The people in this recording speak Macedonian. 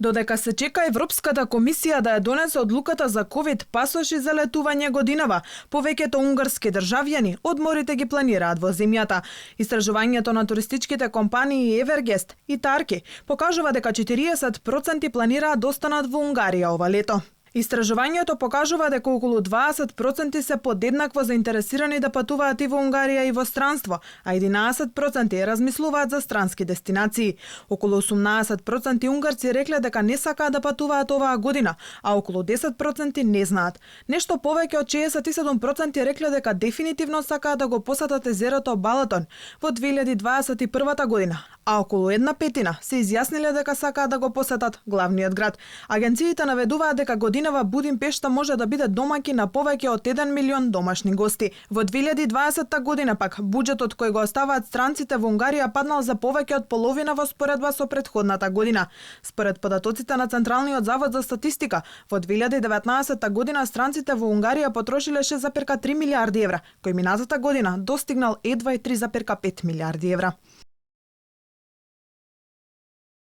Додека се чека Европската комисија да ја донесе одлуката за ковид пасоши за летување годинава, повеќето унгарски државјани одморите ги планираат во земјата. Истражувањето на туристичките компании Евергест и Тарки покажува дека 40% планираат да останат во Унгарија ова лето. Истражувањето покажува дека околу 20% се подеднакво заинтересирани да патуваат и во Унгарија и во странство, а 11% размислуваат за странски дестинации. Околу 18% унгарци рекле дека не сакаат да патуваат оваа година, а околу 10% не знаат. Нешто повеќе од 67% рекле дека дефинитивно сакаат да го посетат езерото Балатон во 2021 година, а околу 1/5 се изјасниле дека сакаат да го посетат главниот град. Агенциите наведуваат дека годинава Будимпешта може да биде домаќин на повеќе од 1 милион домашни гости. Во 2020 година пак буџетот кој го оставаат странците во Унгарија паднал за повеќе од половина во споредба со претходната година. Според податоците на Централниот завод за статистика, во 2019 година странците во Унгарија потрошиле 6,3 милиарди евра, кој минатата година достигнал едва и 3,5 милиарди евра.